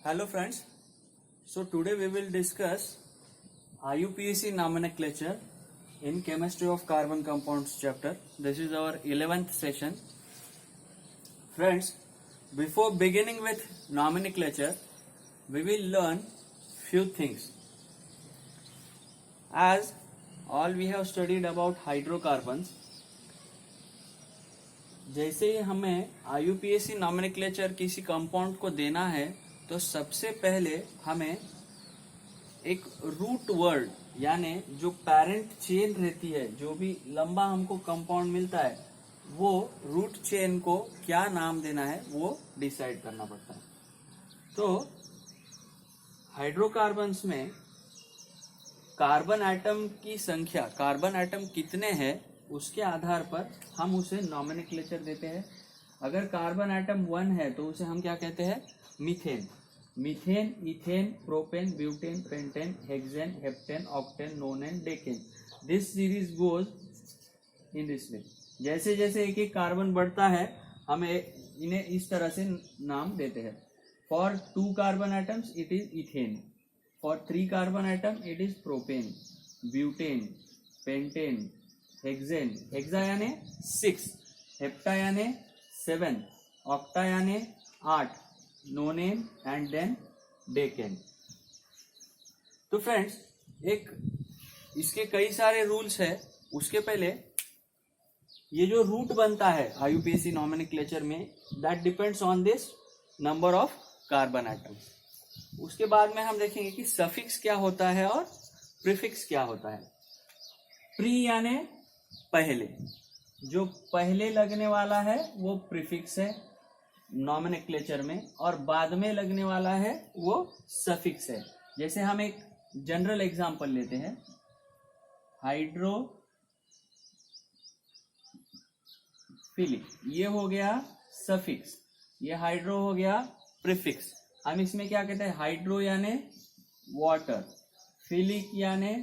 Hello friends, so today we will discuss IUPAC nomenclature in Chemistry of Carbon Compounds chapter. This is our 11th session. Friends, before beginning with nomenclature, we will learn few things. As all we have studied about hydrocarbons, जैसे ही हमें IUPAC nomenclature किसी compound को देना है तो सबसे पहले हमें एक रूट वर्ड यानी जो पेरेंट चेन रहती है, जो भी लंबा हमको कंपाउंड मिलता है वो रूट चेन को क्या नाम देना है वो डिसाइड करना पड़ता है। तो हाइड्रोकार्बन्स में कार्बन एटम की संख्या, कार्बन एटम कितने हैं उसके आधार पर हम उसे नॉमेनक्लेचर देते हैं। अगर कार्बन एटम 1 है तो उसे हम क्या कहते हैं? Methane. Methane, ethane, propane, butane, pentane, hexane, heptane, octane, नोनेन, decane. This series goes in this way. जैसे जैसे एक एक कार्बन बढ़ता है हम इन्हें इस तरह से नाम देते हैं। For 2 carbon atoms it is ethane, for 3 carbon atom it is propane, butane, pentane, hexane, hexa यानी 6, हेप्टा यानी 7, ऑक्टा यानी 8, नोनेन एंड देन डेकेन। तो फ्रेंड्स, एक इसके कई सारे रूल्स है। उसके पहले ये जो रूट बनता है IUPAC नॉमेनक्लेचर में, that depends on this number of carbon atoms. उसके बाद में हम देखेंगे कि सफिक्स क्या होता है और प्रीफिक्स क्या होता है। प्री यानी पहले, जो पहले लगने वाला है वो प्रीफिक्स है नॉमेनक्लेचर में, और बाद में लगने वाला है वो सफिक्स है। जैसे हम एक जनरल एग्जांपल लेते हैं, हाइड्रोफिलिक, ये हो गया सफिक्स, ये हाइड्रो हो गया प्रीफिक्स। हम इसमें क्या कहते हैं? हाइड्रो यानी वाटर, फिलिक यानी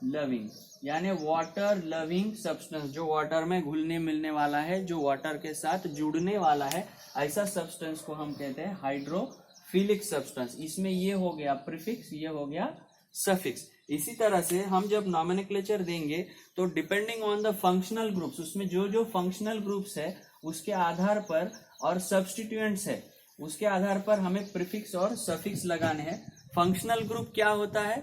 लविंग, यानी वाटर लविंग सब्सटेंस, जो वाटर में घुलने मिलने वाला है, जो वाटर के साथ जुड़ने वाला है, ऐसा सब्सटेंस को हम कहते हैं हाइड्रोफिलिक सब्सटेंस। इसमें ये हो गया प्रीफिक्स, ये हो गया सफिक्स। इसी तरह से हम जब नॉमेनक्लेचर देंगे तो depending on the functional groups, उसमें जो जो फंक्शनल ग्रुप्स है उसके आधार पर, और सब्स्टिट्यूएंट्स है उसके आधार पर हमें प्रीफिक्स और सफिक्स लगाने हैं। फंक्शनल ग्रुप क्या होता है?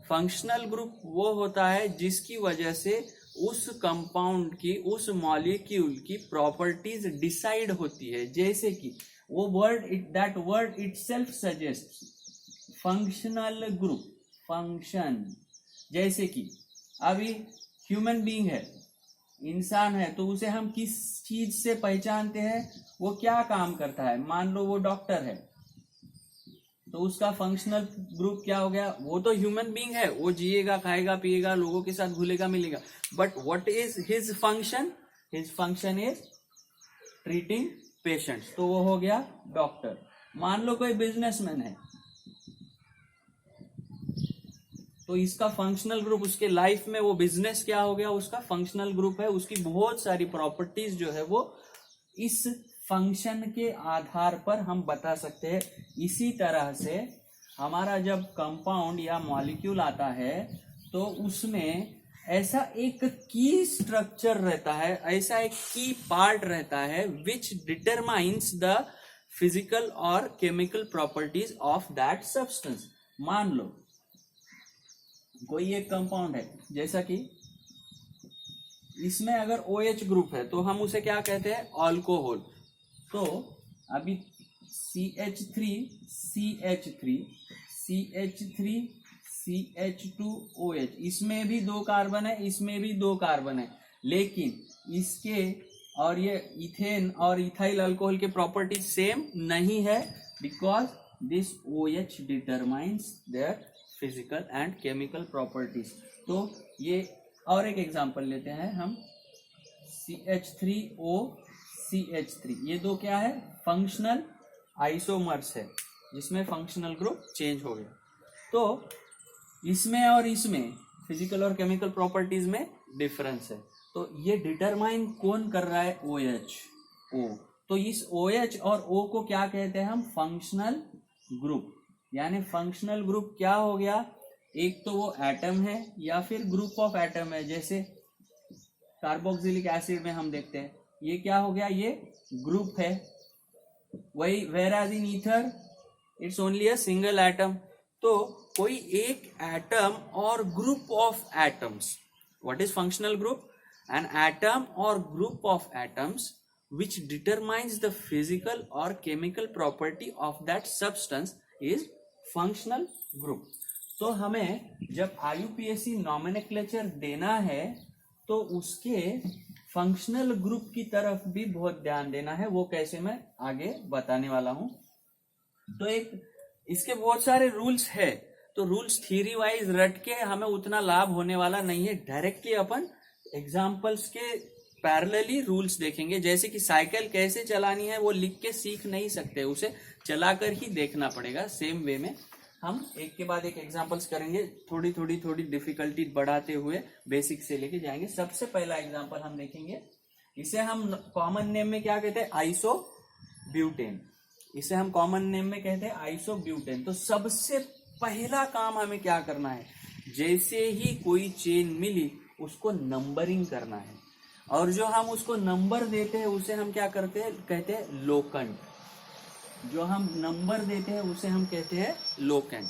फंक्शनल ग्रुप वो होता है जिसकी वजह से उस कंपाउंड की, उस मॉलिक्यूल की प्रॉपर्टीज डिसाइड होती है। जैसे कि वो word, that word itself suggest functional group, function. जैसे कि अभी ह्यूमन बीइंग है, इंसान है, तो उसे हम किस चीज से पहचानते हैं? वो क्या काम करता है। मान लो वो डॉक्टर है तो उसका फंक्शनल ग्रुप क्या हो गया? वो तो ह्यूमन बीइंग है, वो जिएगा, खाएगा, पिएगा, लोगों के साथ घुलेगा मिलेगा, but what is his function? His function is treating patients, तो वो हो गया डॉक्टर। मान लो कोई बिजनेसमैन है तो इसका फंक्शनल ग्रुप, उसके लाइफ में वो बिजनेस क्या हो गया? उसका फंक्शनल ग्रुप है। उसकी बहुत सारी प्रॉपर्टीज जो है वो इस फंक्शन के आधार पर हम बता सकते हैं। इसी तरह से हमारा जब कंपाउंड या मॉलिक्यूल आता है तो उसमें ऐसा एक की स्ट्रक्चर रहता है, ऐसा एक की पार्ट रहता है विच डिटरमाइंस द फिजिकल और chemical properties of that substance. मान लो कोई एक कंपाउंड है, जैसा कि इसमें अगर OH ग्रुप है तो हम उसे क्या कहते हैं? अल्कोहल। तो अभी CH3 CH3 CH3 CH2OH, इसमें भी 2 कार्बन है, इसमें भी 2 कार्बन है, लेकिन इसके और ये इथेन और इथाइल अल्कोहल के प्रॉपर्टी सेम नहीं है, because this OH determines their physical and chemical properties. तो ये और एक एग्जांपल लेते हैं हम, CH3O CH3, ये 2 क्या है? फंक्शनल आइसोमर्स है, जिसमें फंक्शनल ग्रुप चेंज हो गया। तो इसमें और इसमें फिजिकल और केमिकल प्रॉपर्टीज में डिफरेंस है। तो ये डिटरमाइन कौन कर रहा है? OH, O। तो इस OH और O को क्या कहते हैं हम? फंक्शनल ग्रुप, यानी फंक्शनल ग्रुप क्या हो गया, एक तो वो एटम है या फिर ग्रुप ऑफ एटम है, जैसे कार्बोक्सिलिक एसिड में हम देखते हैं ये क्या हो गया, ये ग्रुप है। वही whereas in either it's only a single atom. तो कोई एक एटम और group of atoms, what is functional group, an atom और group of atoms which determines the physical or chemical property of that substance is functional group। तो हमें जब IUPAC nomenclature देना है तो उसके फंक्शनल ग्रुप की तरफ भी बहुत ध्यान देना है, वो कैसे मैं आगे बताने वाला हूं। तो एक इसके बहुत सारे रूल्स है, तो रूल्स थ्योरी वाइज रट के हमें उतना लाभ होने वाला नहीं है, डायरेक्टली अपन एग्जाम्पल्स के पैरेलली रूल्स देखेंगे। जैसे कि साइकिल कैसे चलानी है वो लिख के सीख नहीं सकते, उसे चलाकर ही देखना पड़ेगा। सेम वे में हम एक के बाद एक एग्जांपल्स करेंगे, थोड़ी डिफिकल्टी बढ़ाते हुए बेसिक से लेके जाएंगे। सबसे पहला एग्जांपल हम देखेंगे, इसे हम कॉमन नेम में क्या कहते हैं, आइसोब्यूटेन। इसे हम कॉमन नेम में कहते हैं आइसोब्यूटेन। तो सबसे पहला काम हमें क्या करना है, जैसे ही कोई चेन मिली उसको नंबरिंग करना है, और जो हम उसको नंबर देते हैं उसे हम क्या करते हैं, कहते हैं लोकेंट। जो हम नंबर देते हैं उसे हम कहते हैं लोकेंट।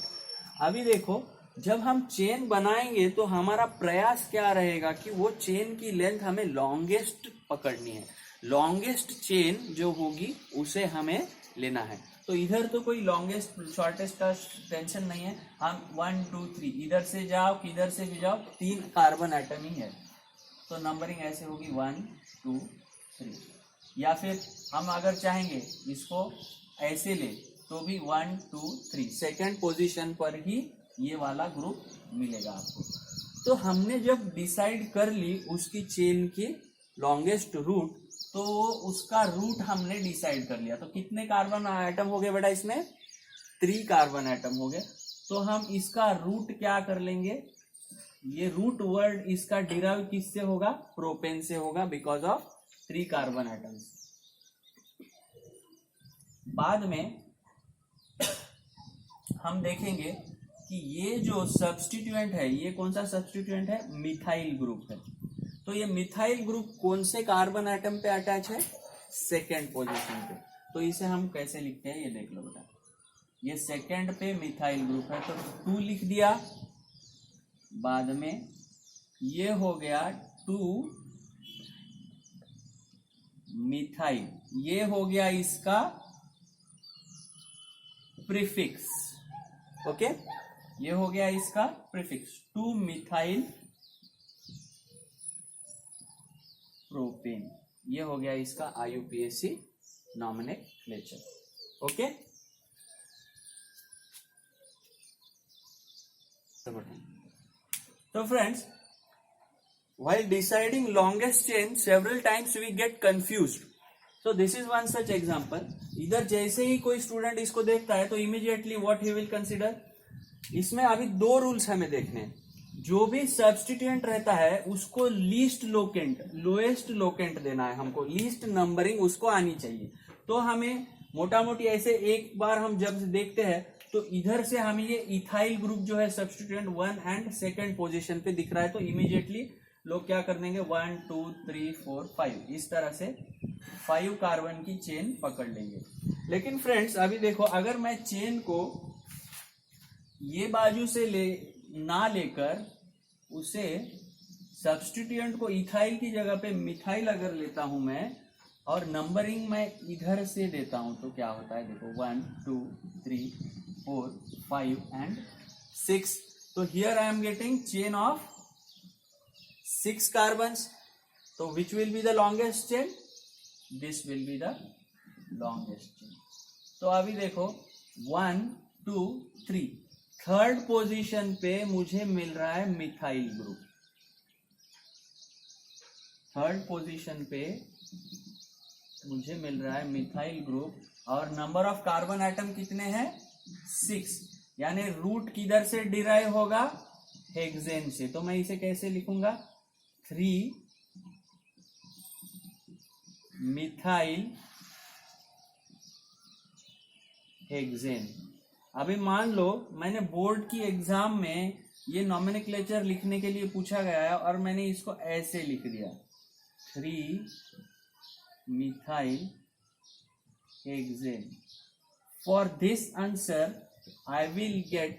अभी देखो, जब हम चेन बनाएंगे तो हमारा प्रयास क्या रहेगा कि वो चेन की लेंथ हमें लॉन्गेस्ट पकड़नी है। लॉन्गेस्ट चेन जो होगी उसे हमें लेना है। तो इधर तो कोई लॉन्गेस्ट शॉर्टेस्ट का टेंशन नहीं है, हम 1 2 3 इधर से जाओ किधर से भी जाओ, 3 कार्बन एटम ही है, तो नंबरिंग ऐसे होगी 1 2 3। या फिर हम अगर चाहेंगे इसको ऐसे ले तो भी 1 2 3 सेकेंड पोजीशन पर ही ये वाला ग्रुप मिलेगा आपको। तो हमने जब डिसाइड कर ली उसकी चेन की लॉन्गेस्ट रूट, तो उसका रूट हमने डिसाइड कर लिया। तो कितने कार्बन एटम हो गए बेटा, इसमें 3 कार्बन एटम हो गए। तो हम इसका रूट क्या कर लेंगे, ये रूट वर्ड इसका डिराइव किससे होगा, प्रोपेन से होगा, बिकॉज ऑफ 3 कार्बन एटम्स। बाद में हम देखेंगे कि ये जो सब्स्टिट्यूएंट है, ये कौन सा सब्स्टिट्यूएंट है, मिथाइल ग्रुप है। तो ये मिथाइल ग्रुप कौन से कार्बन एटम पे अटैच है, सेकेंड पोजीशन पे। तो इसे हम कैसे लिखते हैं, ये देख लो बेटा, ये सेकेंड पे मिथाइल ग्रुप है तो 2 लिख दिया। बाद में ये हो गया 2 मिथाइल, ये हो गया इसका प्रीफिक्स। ओके, ये हो गया इसका प्रीफिक्स 2 मिथाइल प्रोपेन। ये हो गया इसका IUPAC नॉमेनक्लेचर। ओके, तो friends, while deciding longest chain several times we get confused, so this is one such example। इधर जैसे ही कोई स्टूडेंट इसको देखता है तो immediately what he will consider, इसमें अभी 2 रूल्स हमें देखने हैं। जो भी सब्स्टिट्यूएंट रहता है उसको लीस्ट लोकेंट, लोएस्ट लोकेंट देना है हमको, लीस्ट नंबरिंग उसको आनी चाहिए। तो हमें मोटा मोटी ऐसे एक बार हम जब देखते हैं तो इधर से हमें ये इथाइल ग्रुप जो है सब्स्टिट्यूएंट 1 एंड सेकेंड पोजीशन पे दिख रहा है, तो इमीडिएटली लोग क्या कर देंगे 1 2 3 4 5, इस तरह से 5 कार्बन की चेन पकड़ लेंगे। लेकिन फ्रेंड्स अभी देखो, अगर मैं चेन को ये बाजू से ना लेकर उसे सब्स्टिट्यूएंट को इथाइल की जगह पे मिथाइल अगर लेता हूं मैं, और नंबरिंग मैं इधर से देता हूं, तो क्या होता है देखो 1 2 3 4 5 एंड 6। तो here I am getting chain of 6 carbons. तो which will be the longest chain, this will be the longest chain. तो अभी देखो 1 2 3, थर्ड पोजीशन पे मुझे मिल रहा है मिथाइल ग्रुप। थर्ड पोजीशन पे मुझे मिल रहा है मिथाइल ग्रुप, और नंबर ऑफ कार्बन एटम कितने हैं, 6। यानी रूट किधर से डिराइव होगा, हेक्सेन से। तो मैं इसे कैसे लिखूंगा, 3 मिथाइल हेक्सेन। अभी मान लो मैंने बोर्ड की एग्जाम में ये नॉमेनक्लेचर लिखने के लिए पूछा गया है और मैंने इसको ऐसे लिख दिया 3-methyl hexane. For this answer I will get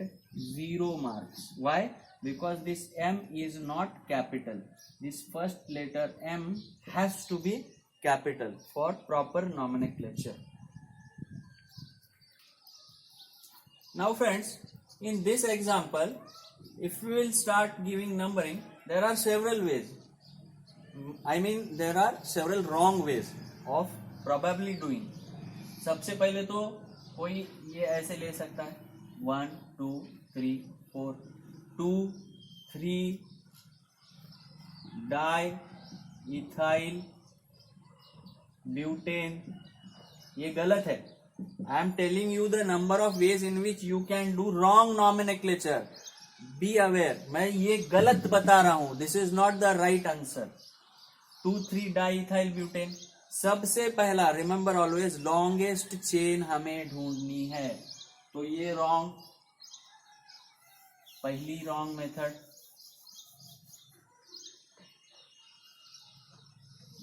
0 marks. Why? Because this M is not capital. This first letter M has to be capital for proper nomenclature. Now friends, in this example, if we will start giving numbering, there are several ways. There are several wrong ways of probably doing. सबसे पहले तो कोई ये ऐसे ले सकता है 1 2 3 4 2 3 di ethyl butane. ये गलत है. I am telling you the number of ways in which you can do wrong nomenclature. Be aware. मैं ये गलत बता रहा हूं. This is not the right answer. 2,3 diethyl butane. सबसे पहला रिमेंबर ऑलवेज लॉन्गेस्ट चेन हमें ढूंढनी है. तो ये रॉन्ग, पहली रॉन्ग मेथड.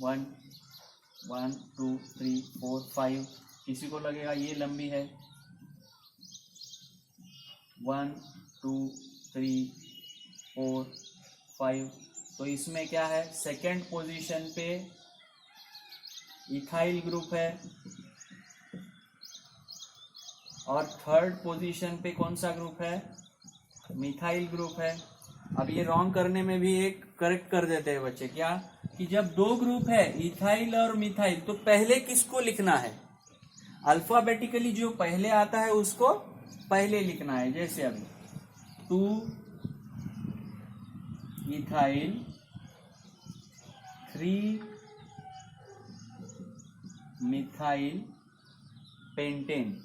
1 2 3 4 5. किसी को लगेगा ये लंबी है. 1 2 3 4 5. तो इसमें क्या है, सेकेंड पोजीशन पे इथाइल ग्रुप है और थर्ड पोजीशन पे कौन सा ग्रुप है, मिथाइल ग्रुप है. अब ये रॉन्ग करने में भी एक करेक्ट कर देते हैं बच्चे. क्या कि जब दो ग्रुप है इथाइल और मिथाइल तो पहले किसको लिखना है, अल्फाबेटिकली जो पहले आता है उसको पहले लिखना है. जैसे अभी 2 ethyl 3 methyl pentane.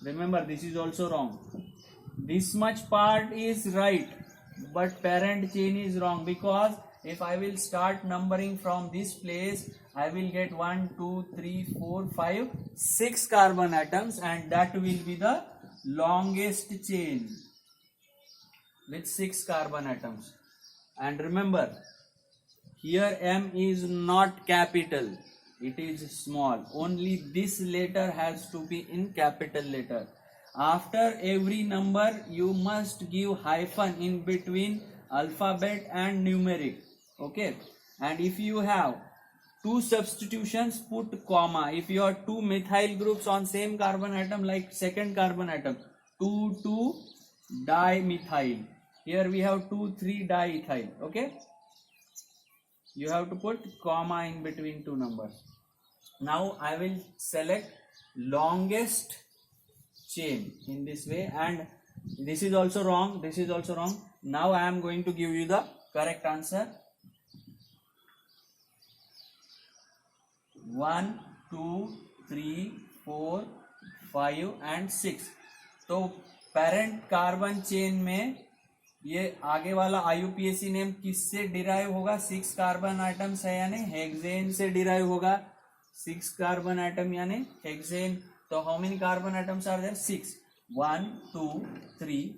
Remember, this is also wrong. This much part is right, but parent chain is wrong, because if I will start numbering from this place, I will get 1 2 3 4 5 6 carbon atoms, and that will be the longest chain with 6 carbon atoms. And remember, here M is not capital, it is small. Only this letter has to be in capital letter. After every number you must give hyphen in between alphabet and numeric. Okay, and if you have two substitutions, put comma. If you have two methyl groups on same carbon atom, like second carbon atom, 2 dimethyl, here we have 2 3 diethyl. Okay, you have to put comma in between two numbers. Now I will select longest chain in this way, and this is also wrong, this is also wrong. Now I am going to give you the correct answer. 1 2 3 4 5 and 6. तो parent carbon chain में ये आगे वाला IUPAC name किससे derive होगा, 6 carbon atoms है यानी hexane से डिराइव होगा. 6 कार्बन आइटम यानी हेक्सेन. तो how many carbon atoms are there, 6. 1 2 3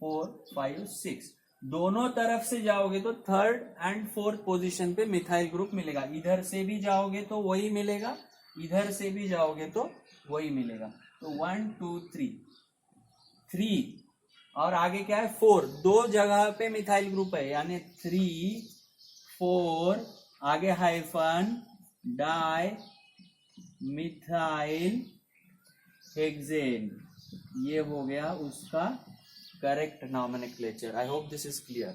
4 5 6. दोनों तरफ से जाओगे तो थर्ड एंड फोर्थ पोजीशन पे मिथाइल ग्रुप मिलेगा. इधर से भी जाओगे तो वही मिलेगा, इधर से भी जाओगे तो वही मिलेगा. तो 1 2 3 और आगे क्या है 4. दो जगह पे मिथाइल ग्रुप है यानी 3 4, आगे हाइफन डाई मिथाइल हेक्सेन. ये हो गया उसका correct nomenclature. I hope this is clear.